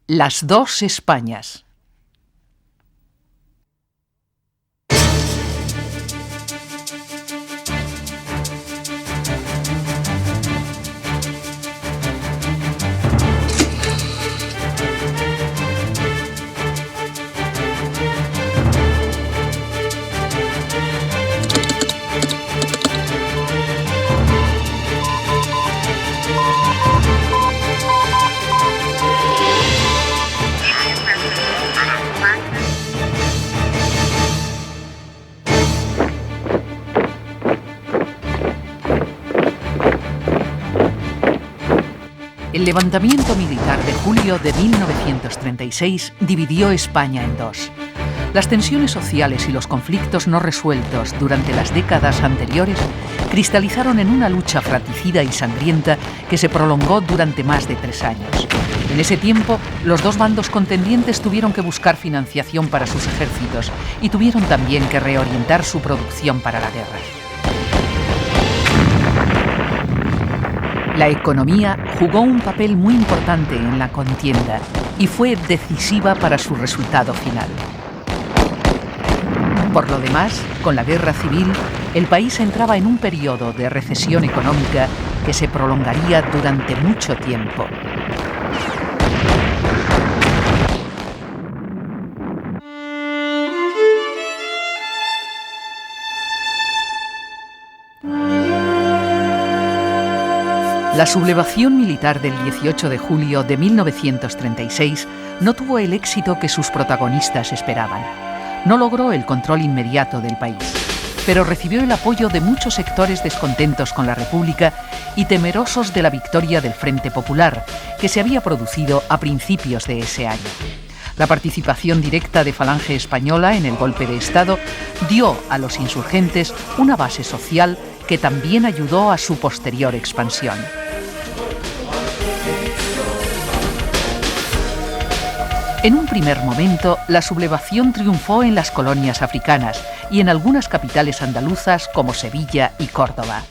Las dos Españas. El levantamiento militar de julio de 1936 dividió España en dos. Las tensiones sociales y los conflictos no resueltos durante las décadas anteriores cristalizaron en una lucha fratricida y sangrienta que se prolongó durante más de 3 años. En ese tiempo, los dos bandos contendientes tuvieron que buscar financiación para sus ejércitos y tuvieron también que reorientar su producción para la guerra. La economía jugó un papel muy importante en la contienda y fue decisiva para su resultado final. Por lo demás, con la guerra civil, el país entraba en un periodo de recesión económica que se prolongaría durante mucho tiempo. La sublevación militar del 18 de julio de 1936 no tuvo el éxito que sus protagonistas esperaban. No logró el control inmediato del país, pero recibió el apoyo de muchos sectores descontentos con la República y temerosos de la victoria del Frente Popular, que se había producido a principios de ese año. La participación directa de Falange Española en el golpe de Estado dio a los insurgentes una base social que también ayudó a su posterior expansión. En un primer momento, la sublevación triunfó en las colonias africanas y en algunas capitales andaluzas como Sevilla y Córdoba.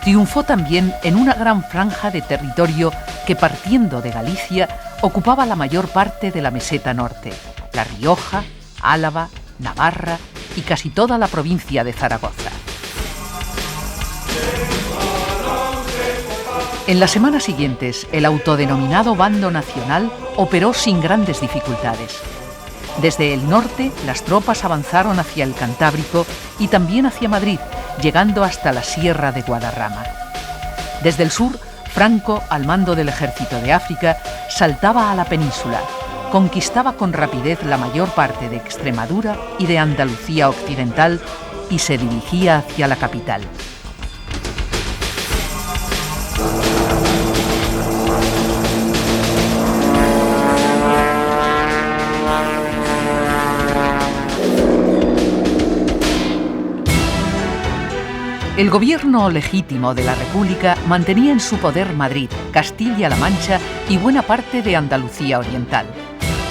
Triunfó también en una gran franja de territorio que, partiendo de Galicia, ocupaba la mayor parte de la meseta norte, La Rioja, Álava, Navarra y casi toda la provincia de Zaragoza. En las semanas siguientes, el autodenominado Bando Nacional operó sin grandes dificultades. Desde el norte, las tropas avanzaron hacia el Cantábrico y también hacia Madrid, llegando hasta la Sierra de Guadarrama. Desde el sur, Franco, al mando del Ejército de África, saltaba a la península, conquistaba con rapidez la mayor parte de Extremadura y de Andalucía occidental y se dirigía hacia la capital. El gobierno legítimo de la República mantenía en su poder Madrid, Castilla-La Mancha y buena parte de Andalucía Oriental.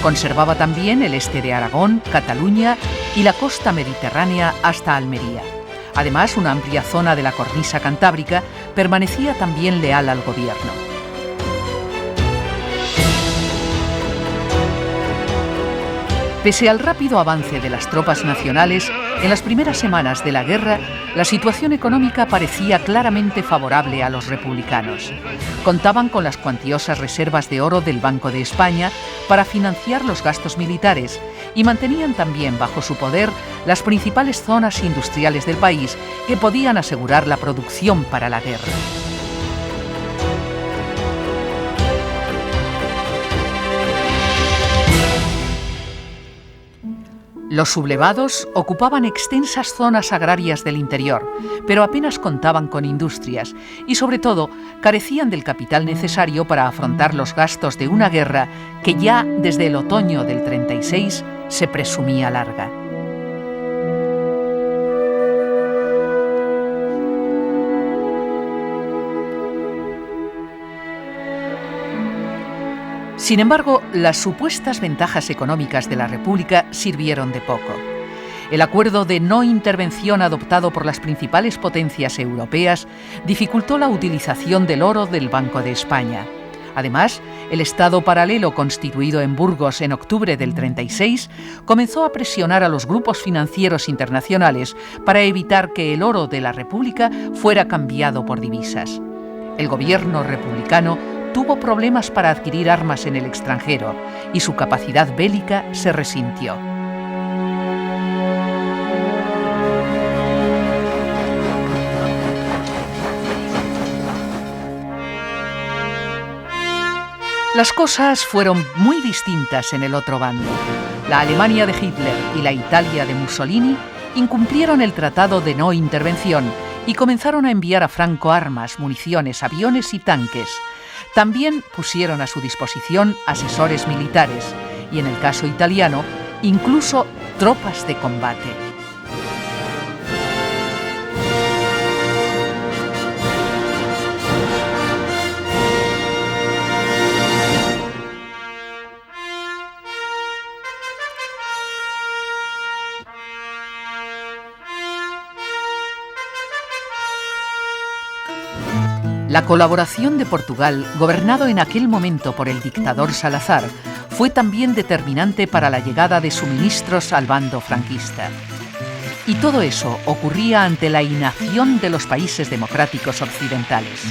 Conservaba también el este de Aragón, Cataluña y la costa mediterránea hasta Almería. Además, una amplia zona de la cornisa cantábrica permanecía también leal al gobierno. Pese al rápido avance de las tropas nacionales, en las primeras semanas de la guerra, la situación económica parecía claramente favorable a los republicanos. Contaban con las cuantiosas reservas de oro del Banco de España para financiar los gastos militares y mantenían también bajo su poder las principales zonas industriales del país que podían asegurar la producción para la guerra. Los sublevados ocupaban extensas zonas agrarias del interior, pero apenas contaban con industrias y, sobre todo, carecían del capital necesario para afrontar los gastos de una guerra que ya desde el otoño del 36 se presumía larga. Sin embargo, las supuestas ventajas económicas de la República sirvieron de poco. El acuerdo de no intervención adoptado por las principales potencias europeas dificultó la utilización del oro del Banco de España. Además, el Estado paralelo constituido en Burgos en octubre del 36 comenzó a presionar a los grupos financieros internacionales para evitar que el oro de la República fuera cambiado por divisas. El gobierno republicano tuvo problemas para adquirir armas en el extranjero y su capacidad bélica se resintió. Las cosas fueron muy distintas en el otro bando. La Alemania de Hitler y la Italia de Mussolini incumplieron el tratado de no intervención y comenzaron a enviar a Franco armas, municiones, aviones y tanques. También pusieron a su disposición asesores militares y, en el caso italiano, incluso tropas de combate. La colaboración de Portugal, gobernado en aquel momento por el dictador Salazar, fue también determinante para la llegada de suministros al bando franquista. Y todo eso ocurría ante la inacción de los países democráticos occidentales.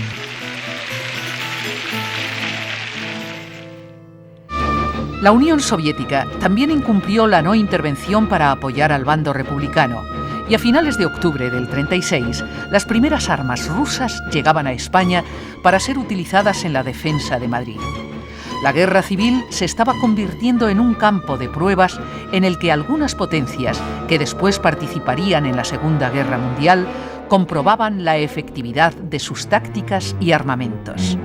La Unión Soviética también incumplió la no intervención para apoyar al bando republicano, y a finales de octubre del 36, las primeras armas rusas llegaban a España para ser utilizadas en la defensa de Madrid. La guerra civil se estaba convirtiendo en un campo de pruebas en el que algunas potencias, que después participarían en la Segunda Guerra Mundial, comprobaban la efectividad de sus tácticas y armamentos.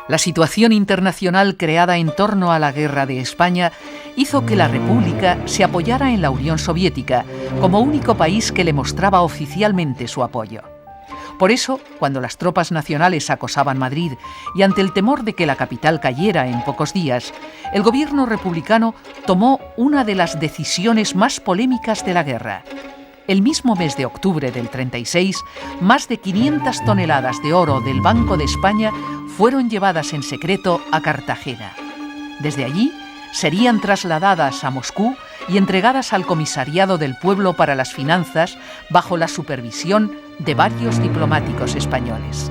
La situación internacional creada en torno a la guerra de España hizo que la República se apoyara en la Unión Soviética como único país que le mostraba oficialmente su apoyo. Por eso, cuando las tropas nacionales acosaban Madrid y ante el temor de que la capital cayera en pocos días, el gobierno republicano tomó una de las decisiones más polémicas de la guerra. El mismo mes de octubre del 36, más de 500 toneladas de oro del Banco de España fueron llevadas en secreto a Cartagena. Desde allí serían trasladadas a Moscú y entregadas al Comisariado del Pueblo para las Finanzas bajo la supervisión de varios diplomáticos españoles.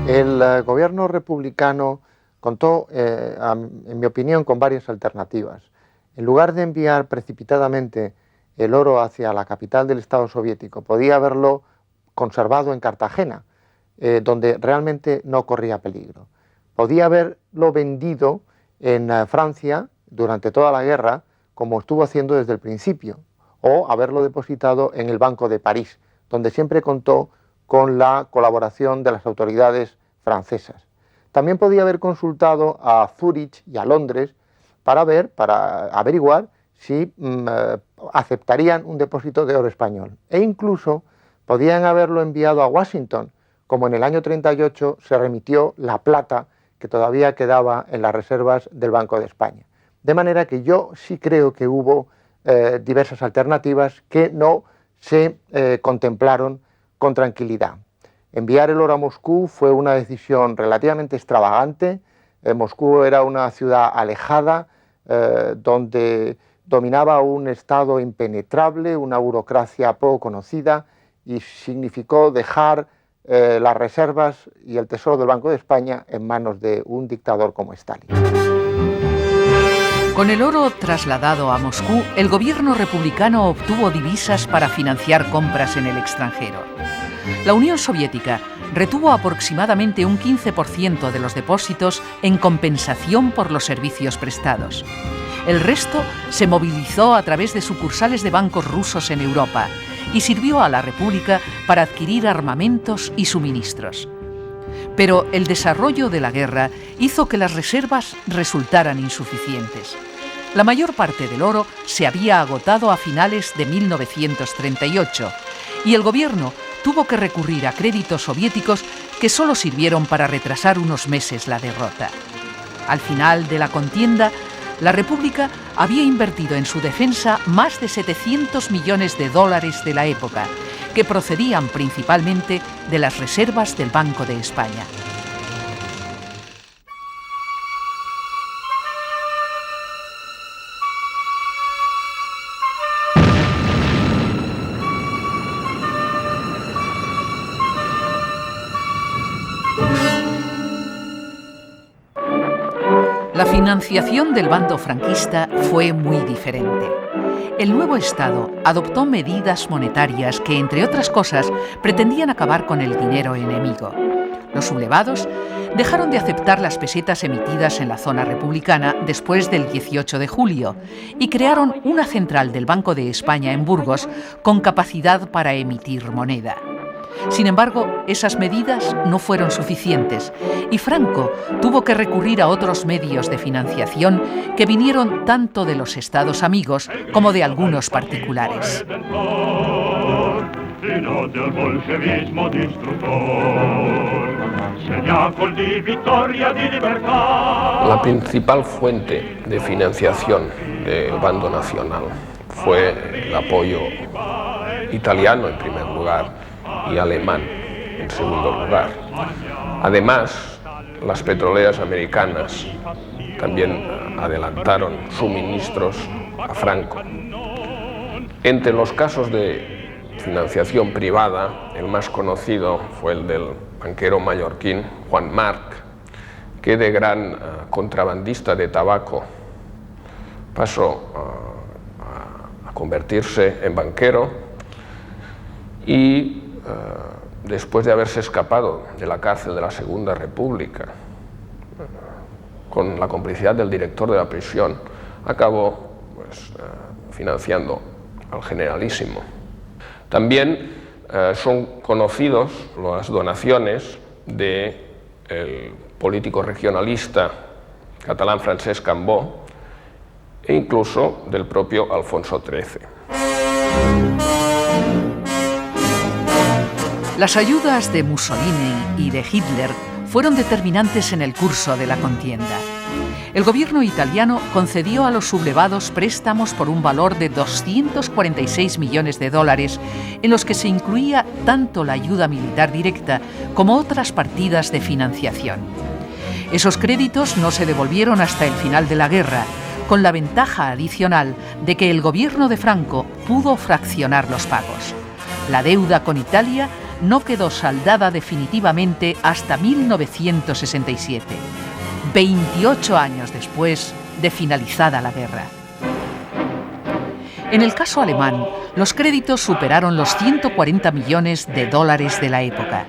El gobierno republicano contó, en mi opinión, con varias alternativas. En lugar de enviar precipitadamente el oro hacia la capital del Estado soviético, podía haberlo conservado en Cartagena, donde realmente no corría peligro. Podía haberlo vendido en Francia durante toda la guerra, como estuvo haciendo desde el principio, o haberlo depositado en el Banco de París, donde siempre contó con la colaboración de las autoridades francesas. También podía haber consultado a Zúrich y a Londres para averiguar si aceptarían un depósito de oro español. E incluso podían haberlo enviado a Washington, como en el año 38 se remitió la plata que todavía quedaba en las reservas del Banco de España. De manera que yo sí creo que hubo diversas alternativas que no se contemplaron con tranquilidad. Enviar el oro a Moscú fue una decisión relativamente extravagante. Moscú era una ciudad alejada, donde dominaba un Estado impenetrable, una burocracia poco conocida, y significó dejar las reservas y el tesoro del Banco de España en manos de un dictador como Stalin. Con el oro trasladado a Moscú, el gobierno republicano obtuvo divisas para financiar compras en el extranjero. La Unión Soviética retuvo aproximadamente un 15% de los depósitos en compensación por los servicios prestados. El resto se movilizó a través de sucursales de bancos rusos en Europa y sirvió a la República para adquirir armamentos y suministros. Pero el desarrollo de la guerra hizo que las reservas resultaran insuficientes. La mayor parte del oro se había agotado a finales de 1938 y el gobierno tuvo que recurrir a créditos soviéticos que solo sirvieron para retrasar unos meses la derrota. Al final de la contienda, la República había invertido en su defensa más de 700 millones de dólares de la época, que procedían principalmente de las reservas del Banco de España. La financiación del bando franquista fue muy diferente. El nuevo Estado adoptó medidas monetarias que, entre otras cosas, pretendían acabar con el dinero enemigo. Los sublevados dejaron de aceptar las pesetas emitidas en la zona republicana después del 18 de julio y crearon una central del Banco de España en Burgos con capacidad para emitir moneda. Sin embargo, esas medidas no fueron suficientes y Franco tuvo que recurrir a otros medios de financiación que vinieron tanto de los Estados amigos como de algunos particulares. La principal fuente de financiación del bando nacional fue el apoyo italiano en primer lugar y alemán en segundo lugar. Además, las petroleras americanas también adelantaron suministros a Franco. Entre los casos de financiación privada, el más conocido fue el del banquero mallorquín Juan March, que de gran contrabandista de tabaco pasó a convertirse en banquero y después de haberse escapado de la cárcel de la Segunda República, con la complicidad del director de la prisión, acabó financiando al Generalísimo. También son conocidos las donaciones del político regionalista catalán Francesc Cambó e incluso del propio Alfonso XIII. Las ayudas de Mussolini y de Hitler fueron determinantes en el curso de la contienda. El gobierno italiano concedió a los sublevados préstamos por un valor de 246 millones de dólares, en los que se incluía tanto la ayuda militar directa como otras partidas de financiación. Esos créditos no se devolvieron hasta el final de la guerra, con la ventaja adicional de que el gobierno de Franco pudo fraccionar los pagos. La deuda con Italia no quedó saldada definitivamente hasta 1967, 28 años después de finalizada la guerra. En el caso alemán, los créditos superaron los 140 millones de dólares de la época.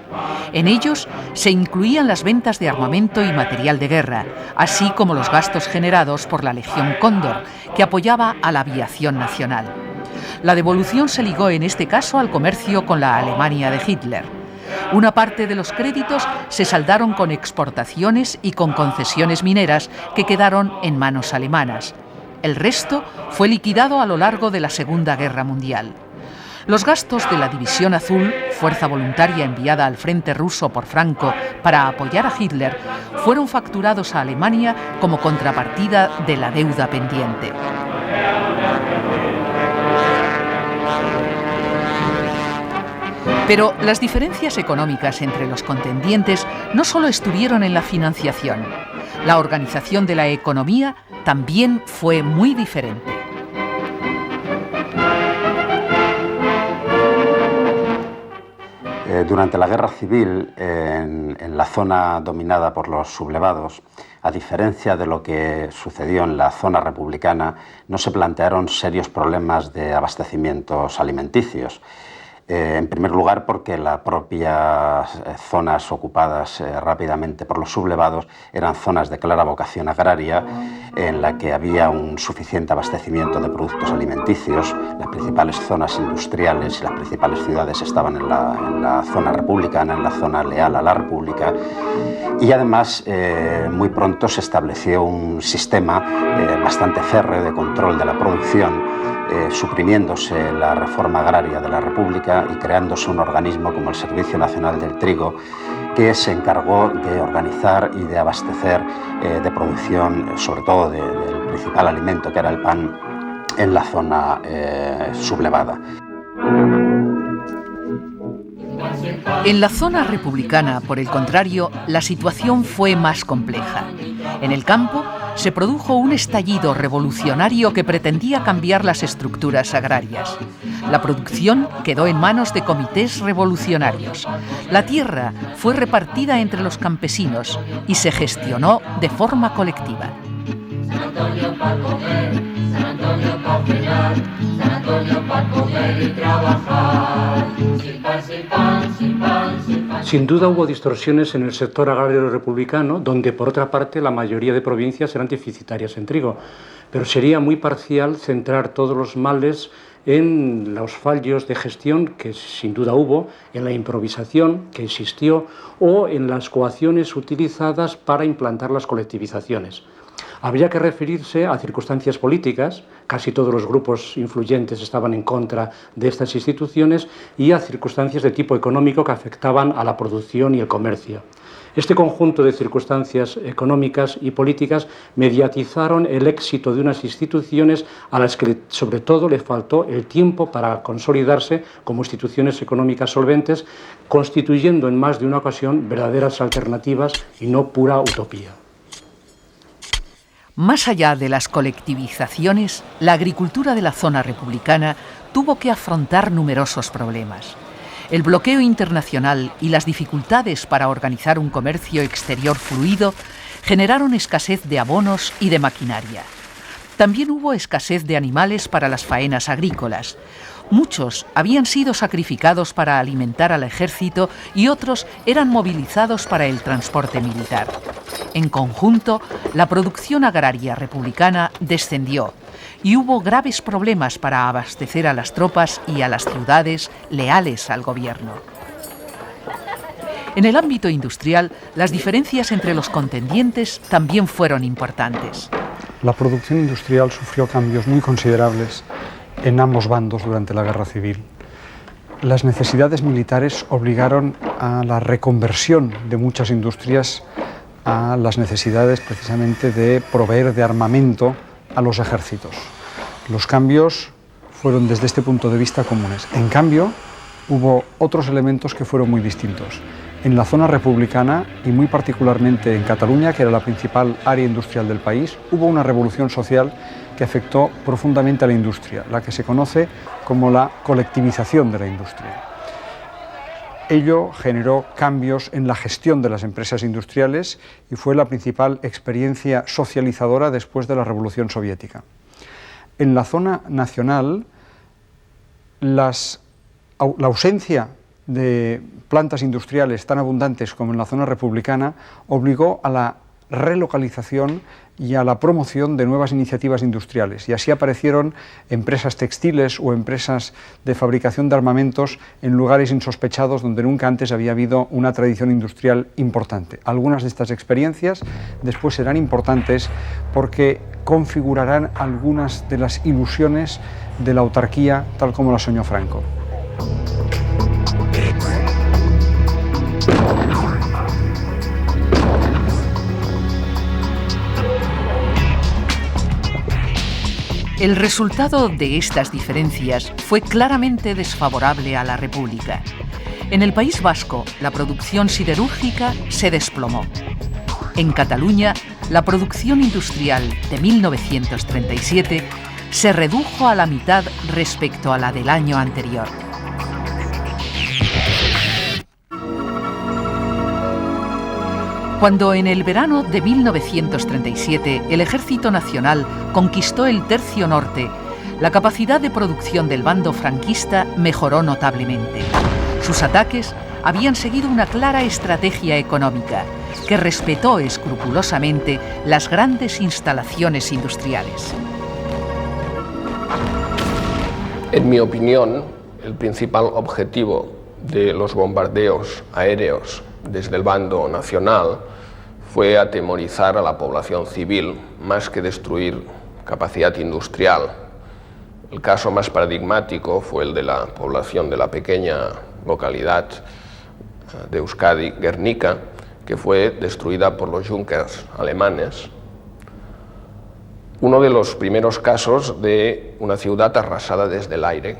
En ellos se incluían las ventas de armamento y material de guerra, así como los gastos generados por la Legión Cóndor, que apoyaba a la aviación nacional. La devolución se ligó en este caso al comercio con la Alemania de Hitler. Una parte de los créditos se saldaron con exportaciones y con concesiones mineras que quedaron en manos alemanas. El resto fue liquidado a lo largo de la Segunda Guerra Mundial. Los gastos de la División Azul, fuerza voluntaria enviada al frente ruso por Franco para apoyar a Hitler, fueron facturados a Alemania como contrapartida de la deuda pendiente. Pero las diferencias económicas entre los contendientes no solo estuvieron en la financiación. La organización de la economía también fue muy diferente. Durante la Guerra Civil, en la zona dominada por los sublevados, a diferencia de lo que sucedió en la zona republicana, no se plantearon serios problemas de abastecimientos alimenticios. En primer lugar, porque las propias zonas ocupadas rápidamente por los sublevados eran zonas de clara vocación agraria, en la que había un suficiente abastecimiento de productos alimenticios. Las principales zonas industriales y las principales ciudades estaban en la zona republicana, en la zona leal a la República. Y además, muy pronto se estableció un sistema bastante férreo de control de la producción, suprimiéndose la reforma agraria de la República y creándose un organismo como el Servicio Nacional del Trigo, que se encargó de organizar y de abastecer de producción, sobre todo del principal alimento, que era el pan, en la zona sublevada. En la zona republicana, por el contrario, la situación fue más compleja. En el campo se produjo un estallido revolucionario que pretendía cambiar las estructuras agrarias. La producción quedó en manos de comités revolucionarios. La tierra fue repartida entre los campesinos y se gestionó de forma colectiva. San Antonio para comer, San Antonio para cenar, San Antonio para comer y trabajar. Sin pan, sin pan, sin pan, sin pan. Sin duda hubo distorsiones en el sector agrario republicano, donde por otra parte la mayoría de provincias eran deficitarias en trigo, pero sería muy parcial centrar todos los males en los fallos de gestión, que sin duda hubo, en la improvisación que existió o en las coacciones utilizadas para implantar las colectivizaciones. Habría que referirse a circunstancias políticas, casi todos los grupos influyentes estaban en contra de estas instituciones, y a circunstancias de tipo económico que afectaban a la producción y el comercio. Este conjunto de circunstancias económicas y políticas mediatizaron el éxito de unas instituciones a las que sobre todo le faltó el tiempo para consolidarse como instituciones económicas solventes, constituyendo en más de una ocasión verdaderas alternativas y no pura utopía. Más allá de las colectivizaciones, la agricultura de la zona republicana tuvo que afrontar numerosos problemas. El bloqueo internacional y las dificultades para organizar un comercio exterior fluido generaron escasez de abonos y de maquinaria. También hubo escasez de animales para las faenas agrícolas. Muchos habían sido sacrificados para alimentar al ejército y otros eran movilizados para el transporte militar. En conjunto, la producción agraria republicana descendió y hubo graves problemas para abastecer a las tropas y a las ciudades leales al gobierno. En el ámbito industrial, las diferencias entre los contendientes también fueron importantes. La producción industrial sufrió cambios muy considerables en ambos bandos durante la Guerra Civil. Las necesidades militares obligaron a la reconversión de muchas industrias a las necesidades precisamente de proveer de armamento a los ejércitos. Los cambios fueron desde este punto de vista comunes. En cambio, hubo otros elementos que fueron muy distintos. En la zona republicana, y muy particularmente en Cataluña, que era la principal área industrial del país, hubo una revolución social que afectó profundamente a la industria, la que se conoce como la colectivización de la industria. Ello generó cambios en la gestión de las empresas industriales y fue la principal experiencia socializadora después de la Revolución Soviética. En la zona nacional, la ausencia de plantas industriales tan abundantes como en la zona republicana obligó a la relocalización y a la promoción de nuevas iniciativas industriales, y así aparecieron empresas textiles o empresas de fabricación de armamentos en lugares insospechados donde nunca antes había habido una tradición industrial importante. Algunas de estas experiencias después serán importantes porque configurarán algunas de las ilusiones de la autarquía tal como la soñó Franco. El resultado de estas diferencias fue claramente desfavorable a la República. En el País Vasco, la producción siderúrgica se desplomó. En Cataluña, la producción industrial de 1937 se redujo a la mitad respecto a la del año anterior. Cuando en el verano de 1937 el Ejército Nacional conquistó el Tercio Norte, la capacidad de producción del bando franquista mejoró notablemente. Sus ataques habían seguido una clara estrategia económica que respetó escrupulosamente las grandes instalaciones industriales. En mi opinión, el principal objetivo de los bombardeos aéreos desde el bando nacional fue atemorizar a la población civil más que destruir capacidad industrial. El caso más paradigmático fue el de la población de la pequeña localidad de Euskadi, Guernica, que fue destruida por los Junkers alemanes. Uno de los primeros casos de una ciudad arrasada desde el aire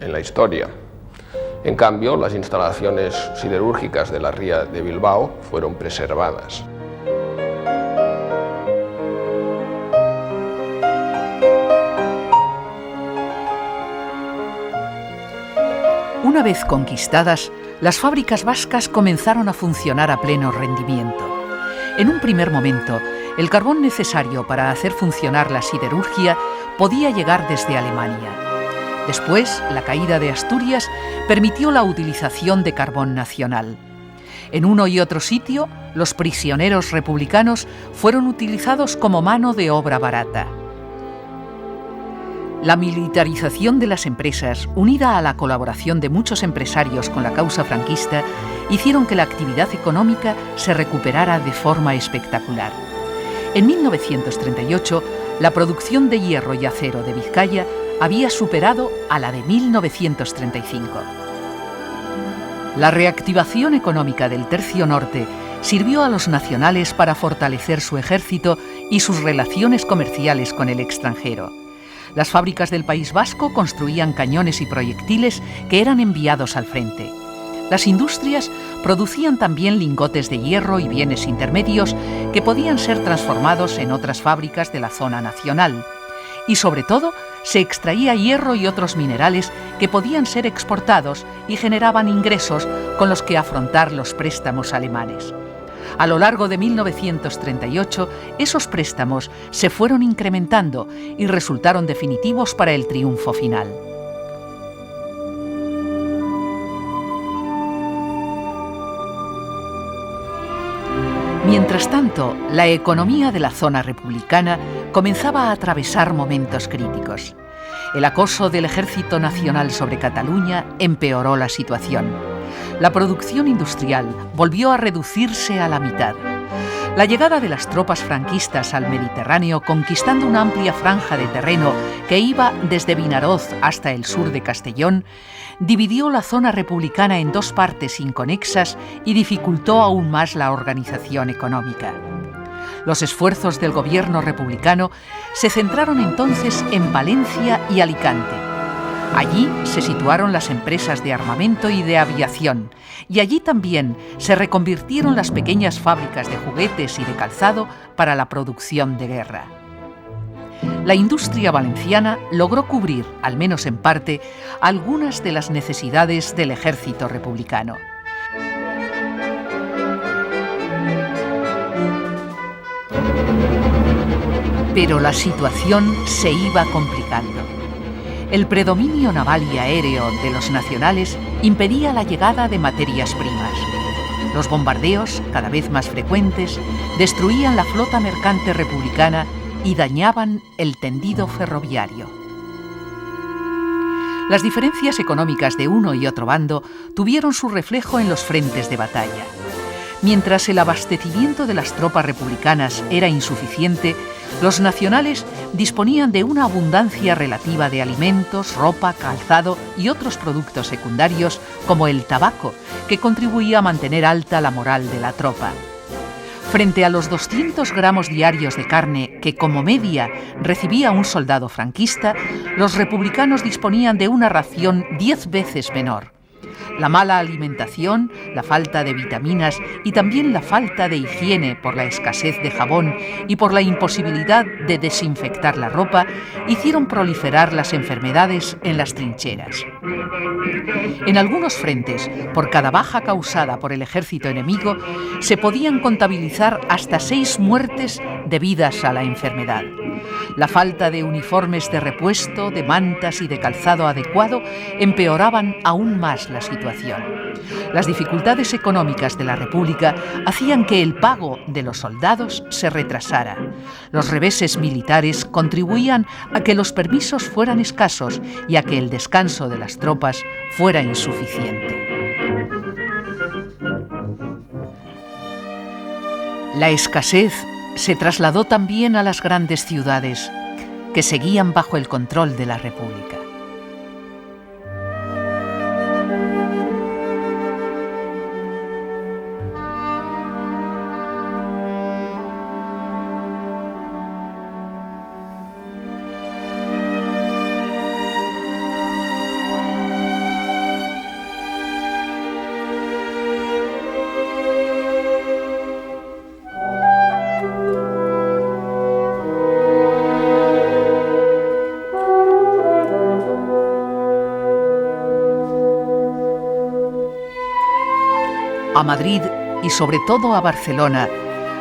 en la historia. En cambio, las instalaciones siderúrgicas de la ría de Bilbao fueron preservadas. Una vez conquistadas, las fábricas vascas comenzaron a funcionar a pleno rendimiento. En un primer momento, el carbón necesario para hacer funcionar la siderurgia podía llegar desde Alemania. Después, la caída de Asturias permitió la utilización de carbón nacional. En uno y otro sitio, los prisioneros republicanos fueron utilizados como mano de obra barata. La militarización de las empresas, unida a la colaboración de muchos empresarios con la causa franquista, hicieron que la actividad económica se recuperara de forma espectacular. En 1938, la producción de hierro y acero de Vizcaya había superado a la de 1935. La reactivación económica del Tercio Norte sirvió a los nacionales para fortalecer su ejército y sus relaciones comerciales con el extranjero. Las fábricas del País Vasco construían cañones y proyectiles que eran enviados al frente. Las industrias producían también lingotes de hierro y bienes intermedios que podían ser transformados en otras fábricas de la zona nacional. Y sobre todo, se extraía hierro y otros minerales que podían ser exportados y generaban ingresos con los que afrontar los préstamos alemanes. A lo largo de 1938, esos préstamos se fueron incrementando y resultaron definitivos para el triunfo final. Mientras tanto, la economía de la zona republicana comenzaba a atravesar momentos críticos. El acoso del Ejército Nacional sobre Cataluña empeoró la situación. La producción industrial volvió a reducirse a la mitad. La llegada de las tropas franquistas al Mediterráneo, conquistando una amplia franja de terreno que iba desde Vinaroz hasta el sur de Castellón, dividió la zona republicana en dos partes inconexas y dificultó aún más la organización económica. Los esfuerzos del gobierno republicano se centraron entonces en Palencia y Alicante. Allí se situaron las empresas de armamento y de aviación, y allí también se reconvirtieron las pequeñas fábricas de juguetes y de calzado para la producción de guerra. La industria valenciana logró cubrir, al menos en parte, algunas de las necesidades del ejército republicano. Pero la situación se iba complicando. El predominio naval y aéreo de los nacionales impedía la llegada de materias primas. Los bombardeos, cada vez más frecuentes, destruían la flota mercante republicana y dañaban el tendido ferroviario. Las diferencias económicas de uno y otro bando tuvieron su reflejo en los frentes de batalla. Mientras el abastecimiento de las tropas republicanas era insuficiente, los nacionales disponían de una abundancia relativa de alimentos, ropa, calzado y otros productos secundarios como el tabaco, que contribuía a mantener alta la moral de la tropa. Frente a los 200 gramos diarios de carne que como media recibía un soldado franquista, los republicanos disponían de una ración 10 veces menor. La mala alimentación, la falta de vitaminas y también la falta de higiene por la escasez de jabón y por la imposibilidad de desinfectar la ropa hicieron proliferar las enfermedades en las trincheras. En algunos frentes, por cada baja causada por el ejército enemigo, se podían contabilizar hasta 6 muertes debidas a la enfermedad. La falta de uniformes de repuesto, de mantas y de calzado adecuado empeoraban aún más la situación. Las dificultades económicas de la República hacían que el pago de los soldados se retrasara. Los reveses militares contribuían a que los permisos fueran escasos y a que el descanso de las tropas fuera insuficiente. La escasez se trasladó también a las grandes ciudades, que seguían bajo el control de la República. A Madrid y sobre todo a Barcelona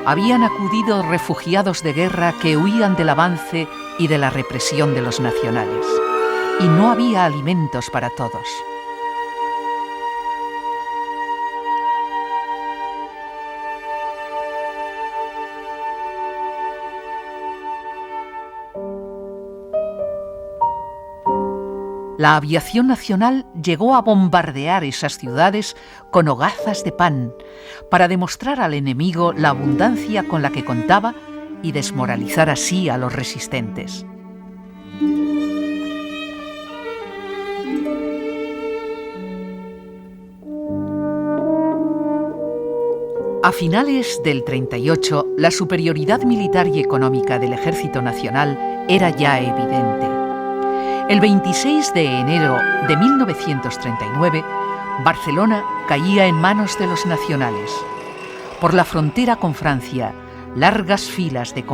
habían acudido refugiados de guerra que huían del avance y de la represión de los nacionales. Y no había alimentos para todos. La aviación nacional llegó a bombardear esas ciudades con hogazas de pan para demostrar al enemigo la abundancia con la que contaba y desmoralizar así a los resistentes. A finales del 38, la superioridad militar y económica del Ejército Nacional era ya evidente. El 26 de enero de 1939, Barcelona caía en manos de los nacionales. Por la frontera con Francia, largas filas de